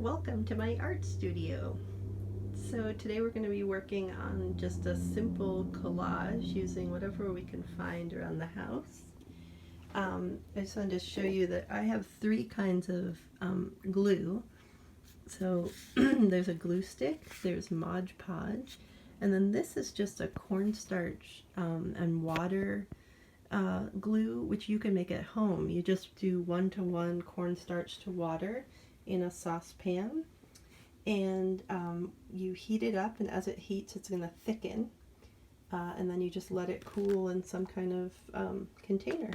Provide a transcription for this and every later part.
Welcome to my art studio. So today we're going to be working on just a simple collage using whatever we can find around the house. I just wanted to show you that I have three kinds of glue. So there's a glue stick, there's Mod Podge, and then this is just a cornstarch and water glue, which you can make at home. You just do 1-to-1 cornstarch to water in a saucepan, and you heat it up, and as it heats it's going to thicken, and then you just let it cool in some kind of container.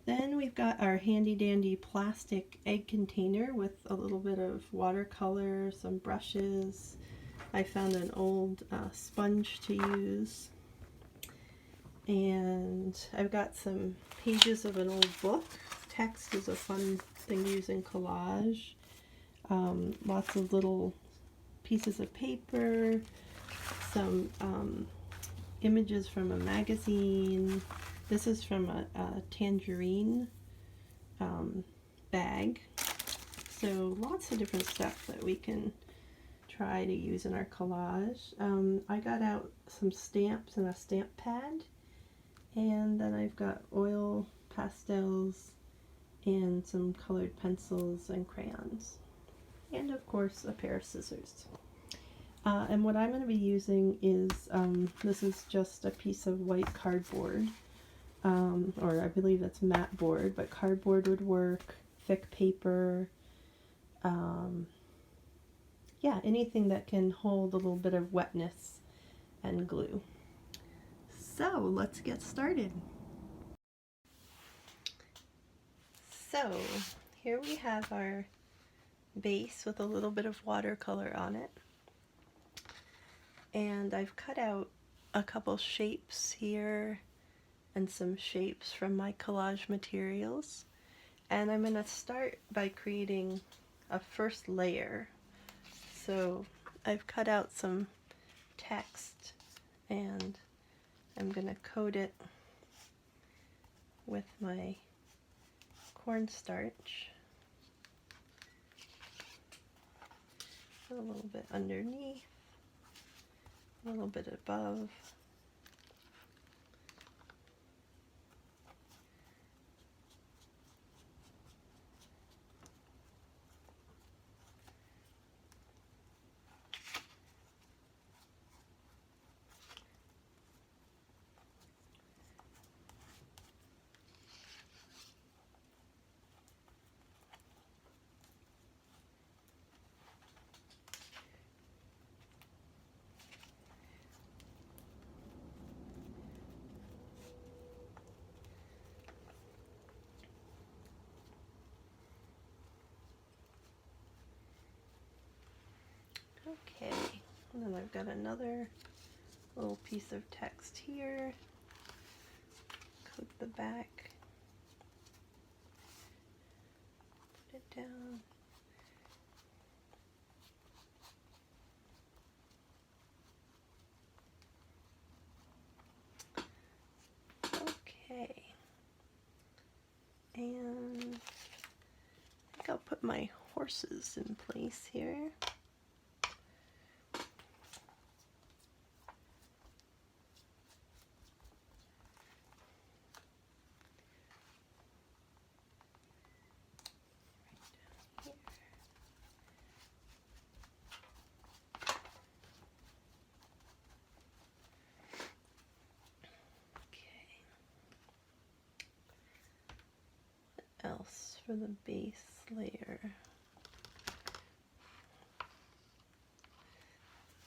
Then we've got our handy dandy plastic egg container with a little bit of watercolor, some brushes. I found an old sponge to use, and I've got some pages of an old book. Text is a fun thing to use in collage. Lots of little pieces of paper, some images from a magazine. This is from a tangerine bag. So lots of different stuff that we can try to use in our collage. I got out some stamps and a stamp pad, and then I've got oil pastels and some colored pencils and crayons, and of course a pair of scissors. And what I'm going to be using is, this is just a piece of white cardboard, or I believe that's mat board, but cardboard would work, thick paper, yeah, anything that can hold a little bit of wetness and glue. So let's get started. So here we have our base with a little bit of watercolor on it, and I've cut out a couple shapes here and some shapes from my collage materials, and I'm going to start by creating a first layer. So I've cut out some text, and I'm going to coat it with my cornstarch, a little bit underneath, a little bit above. Okay, and then I've got another little piece of text here. Coat the back, put it down. Okay, and I think I'll put my horses in place here. Else for the base layer. I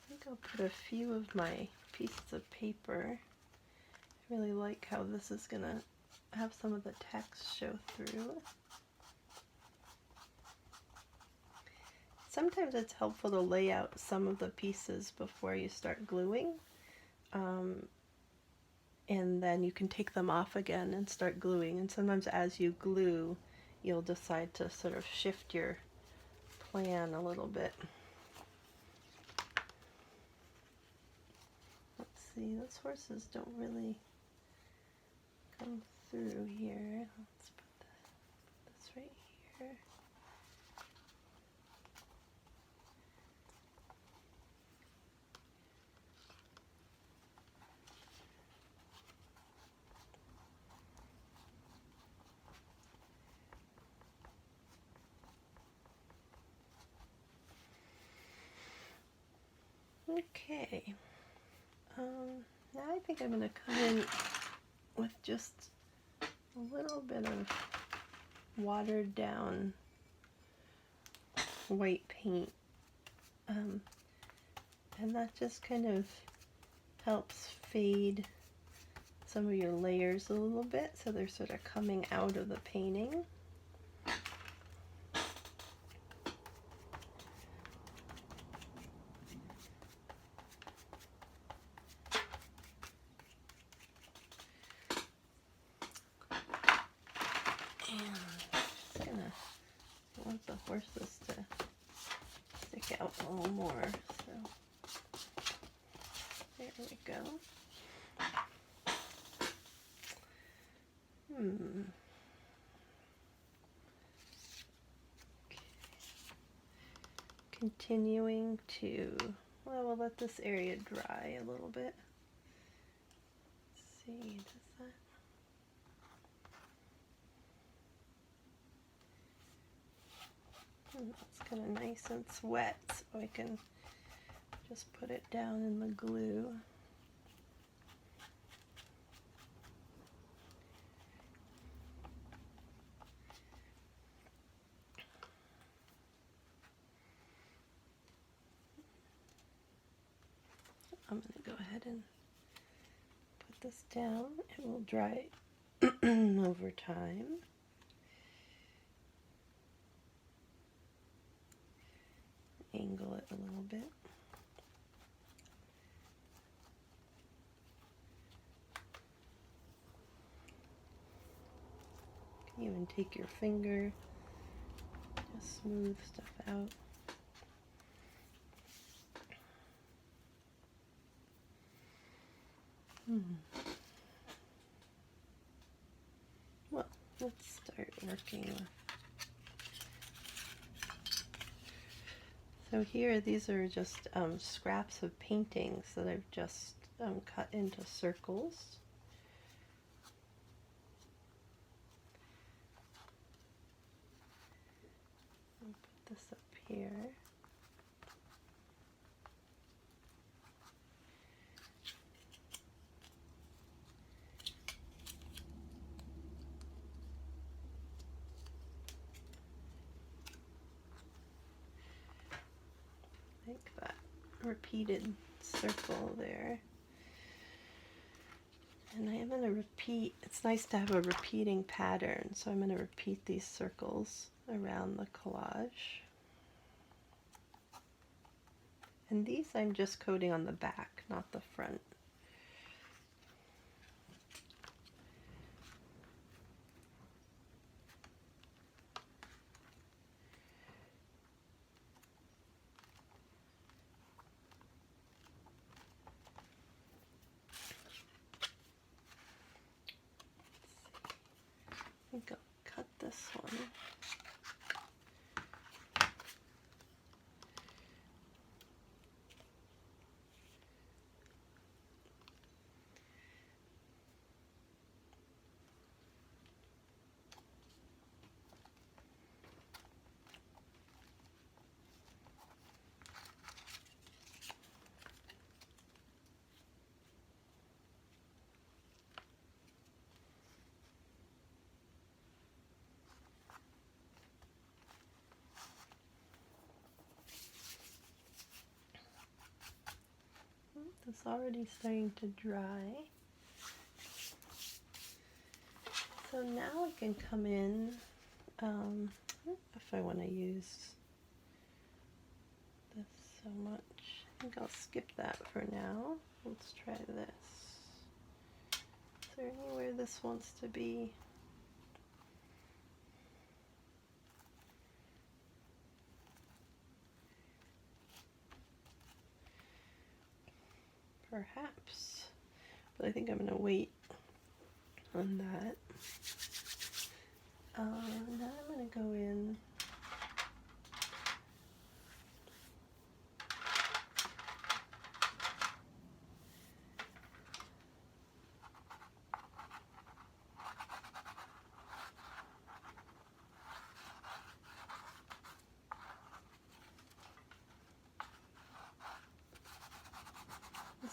think I'll put a few of my pieces of paper. I really like how this is gonna have some of the text show through. Sometimes it's helpful to lay out some of the pieces before you start gluing, and then you can take them off again and start gluing. And sometimes as you glue, you'll decide to sort of shift your plan a little bit. Let's see, those horses don't really come through here. Let's put this right here. Okay, now I think I'm going to come in with just a little bit of watered down white paint, and that just kind of helps fade some of your layers a little bit so they're sort of coming out of the painting. I want the horses to stick out a little more, so there we go. Continuing to, well, we'll let this area dry a little bit. Let's see, does that? It's kind of nice and it's wet, so I can just put it down in the glue. I'm going to go ahead and put this down. It will dry over time. Angle it a little bit. You can even take your finger, just smooth stuff out. Well, let's start working with. So here, these are just scraps of paintings that I've just cut into circles. I'll put this up here. Like that repeated circle there. And I am going to repeat, it's nice to have a repeating pattern, so I'm going to repeat these circles around the collage. And these I'm just coating on the back, not the front. I think I'll cut this one. It's already starting to dry. So now I can come in, I don't know if I want to use this so much. I think I'll skip that for now. Let's try this. Is there anywhere this wants to be? Perhaps, but I think I'm going to wait on that. Now I'm going to go in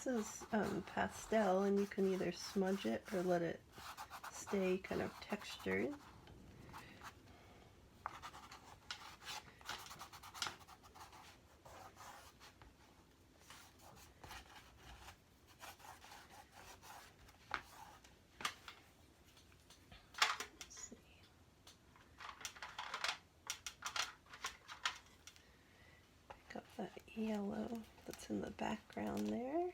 this is pastel, and you can either smudge it or let it stay kind of textured. Pick up that yellow that's in the background there.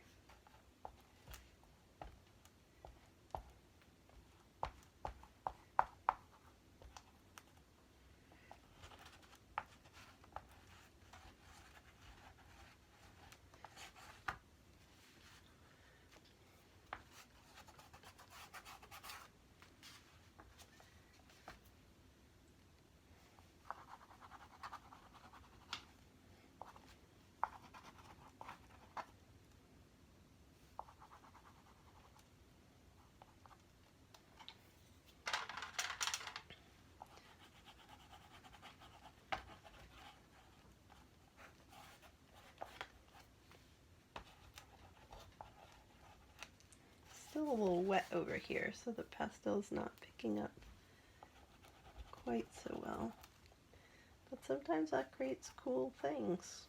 Still a little wet over here, so the pastel's not picking up quite so well. But sometimes that creates cool things.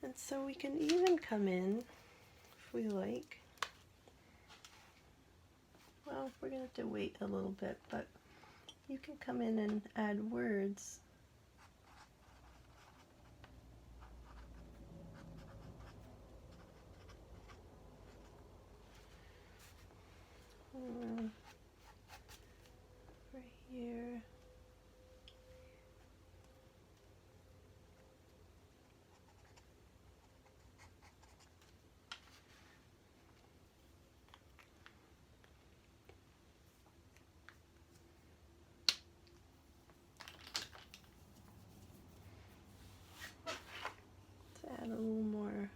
And so we can even come in, if we like. Well, we're going to have to wait a little bit, but you can come in and add words. Right here. Add a little more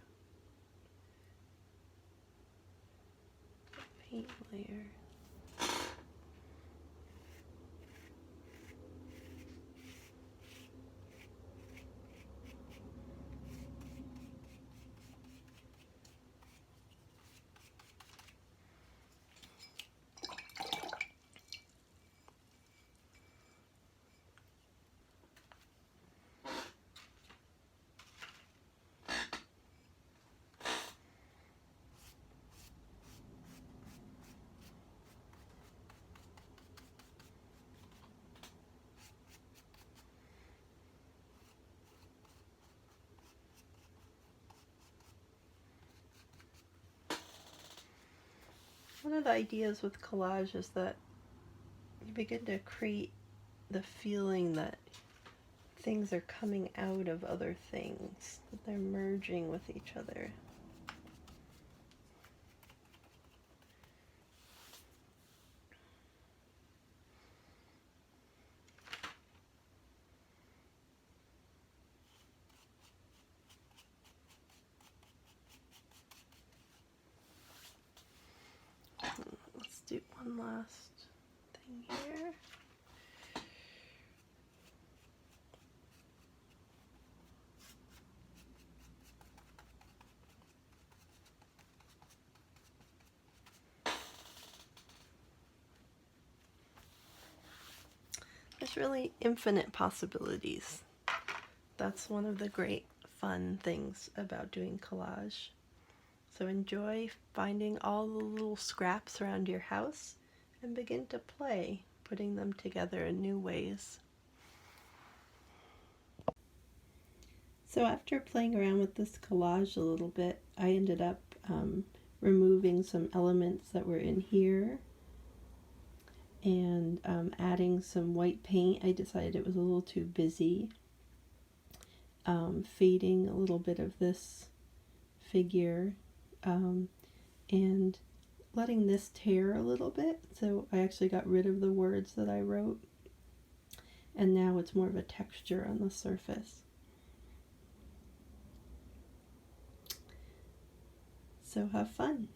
paint layer. One of the ideas with collage is that you begin to create the feeling that things are coming out of other things, that they're merging with each other. Let's do one last thing here. There's really infinite possibilities. That's one of the great fun things about doing collage. So enjoy finding all the little scraps around your house and begin to play, putting them together in new ways. So after playing around with this collage a little bit, I ended up removing some elements that were in here and adding some white paint. I decided it was a little too busy. Fading a little bit of this figure and letting this tear a little bit. So I actually got rid of the words that I wrote, and now it's more of a texture on the surface. So have fun.